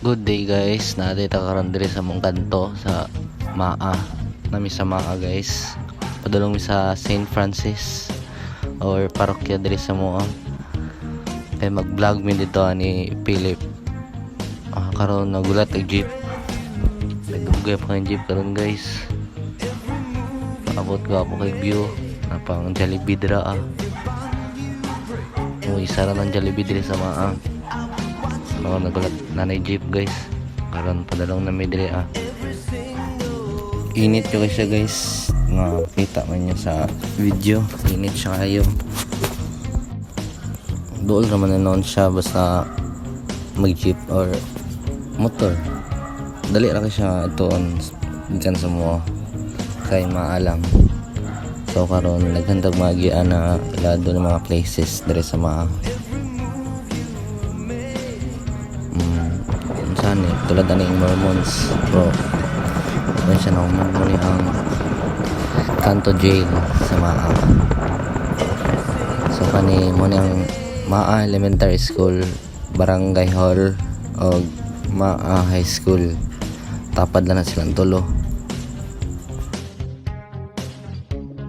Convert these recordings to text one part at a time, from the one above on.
Good day guys, nadita karon diri sa mong kanto sa Maa. Nami sa Maa guys. Padulong mi sa St. Francis or parokya diri sa Moa. Kay mag-vlog mi dito ni Philip. Karon nagulat ang jeep. Nagugay pa ang jeep karon guys. Paabot ko ako kay view na pang Jollibee dira isa ra ng Jollibee diri sa Maa. Nagulat nanay jeep guys. Karon padalong na mi diri Init ko siya guys. Nakita man niya sa video. Init siya kayo. Dool naman na noon siya basta mag jeep or motor. Dali ra siya itoon gikan sa mo kay maalam. So karon naghandag magian na lado ng mga places diri sa Maa. Saan tulad na yung Mormons bro. Doon siya na umumuni ang Kanto Jail sa Maa. So kani mo ang Maa Elementary School, Barangay Hall o Maa High School. Tapad lang na silang tulo.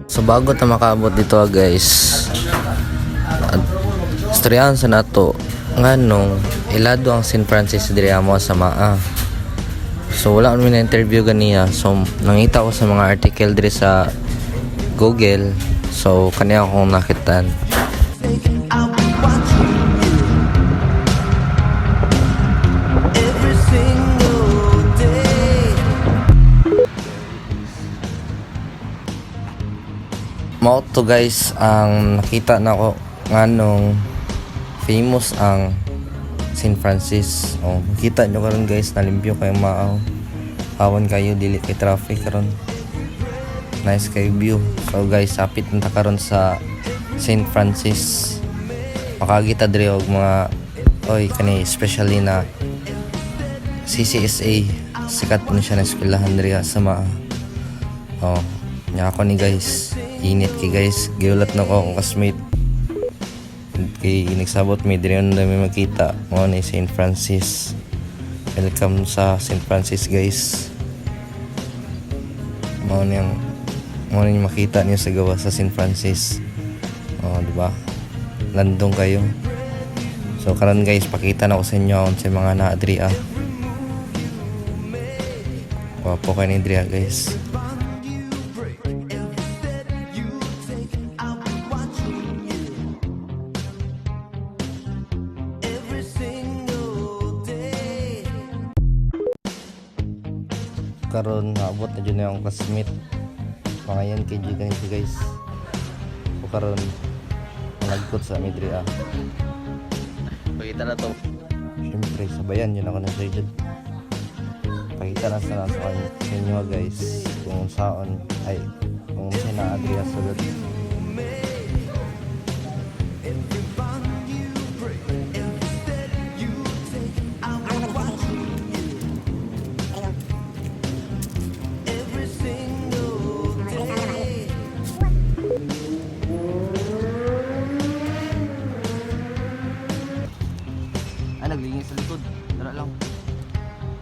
So bago ta makaabot dito guys, istoryahan sa nato nganong ilado ang St. Francis diri amo sa Maa. So wala kami na interview ganiya. So nangita ko sa mga article diri sa Google. So kaniya akong nakitan. Mao to guys ang nakita nako nganong famous ang St. Francis. Kita nyo karon guys, nalimpyo kayo Maa. Awan kayo dili kay traffic karon. Nice kay view. So guys, sapit nta karon sa St. Francis. Makakita diri og mga kani especially na CCSA. Sikat na siya na eskwelahan diri sa Maa. Nya ako ni guys. Init kay guys. Giulat na ko akong classmate. Kay nagsabot may diri na may makita mo ni St. Francis. Welcome sa St. Francis guys. Mo ni makita niyo sa gawa sa St. Francis. Di ba? Landong kayo. So karon guys, pakita na ko sa inyo sa mga naadri Wapo kayo ni diri guys. Karon naabot na dyan yung classmate mga yan kg ganito guys. O karon nagkot sa midri pakita na to. Siyempre sabayan yun ako na sa dyan. Pakita na sa inyo guys kung saan ay kung saan na adria sulod. Naglinis sa likod. Tara lang.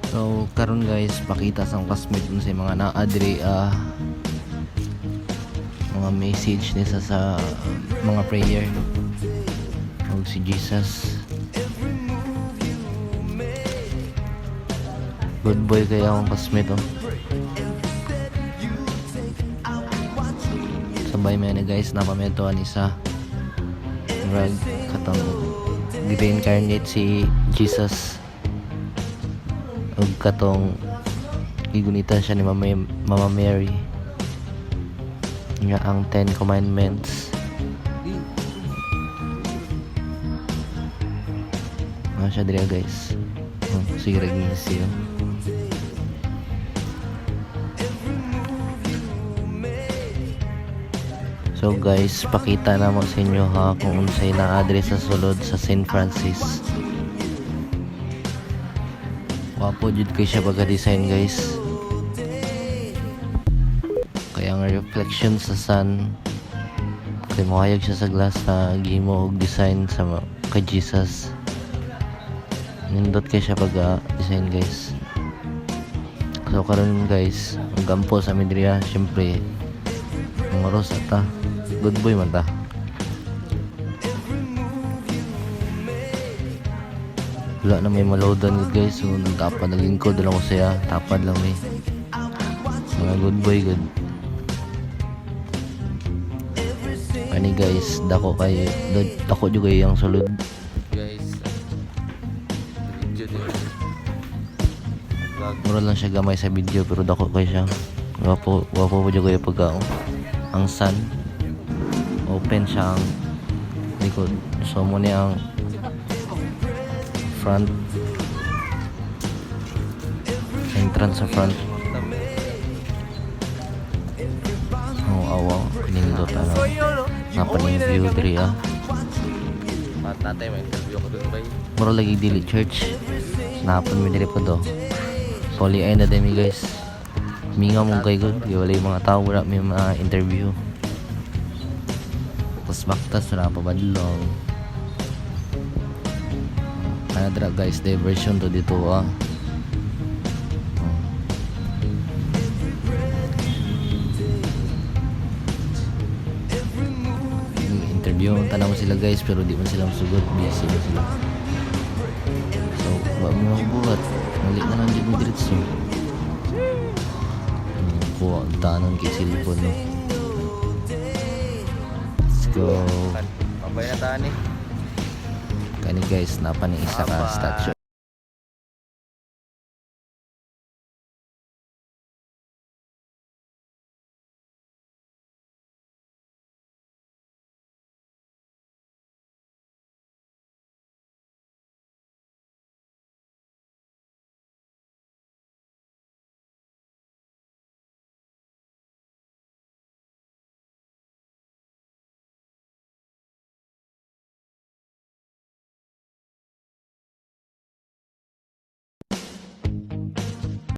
So karon guys, pakita sa classmate dun sa mga naadri mga message nisa sa mga prayer og si Jesus. Good boy kaya akong classmate sabay may na guys napametoan isa rag katong reincarnate si Jesus ug katong gigunita siya ni Mama Mary nga ang 10 Commandments. Siya diri guys. Sige rin siya. So guys, pakita na mo sa inyo kung unsay na address sa sulod sa St. Francis. Wapo jud kay siya pagka-design guys. Kaya ang reflection sa sun kay mohayag siya sa glass na gihimo og design sa kay Jesus. nindot kay siya pag design guys. So karon guys, ang gampo sa Midria, syempre ang oras ata. Good boy man ta. Wala na may maloadan good guys. So nagtapad na lingkod lang ko siya. Tapad lang may. Mga good boy good. Ani guys, dako juga yang sulod. Guys, video din. Mura lang siya gamay sa video pero dako kay siya. Wapo po juga yung pagkaon. Ang sun open siya ang likod. So mo niya ang front entrance sa front. Awa nindot ano napaning view diri tatay may interview ko dun bay mura lagi dili church napan mi diri po do poli ay na demi guys minga mong kay good wala yung mga tao wala may mga interview tapos baktas na pabadlong dra guys diversion to dito interview tanong mo sila guys pero di man sila masugot busy na sila so wala mo mabuhat mali na lang dito mo diretso kuha ang tanong kay cellphone no. Let's go mabay na tani kani guys napaning isa ka statue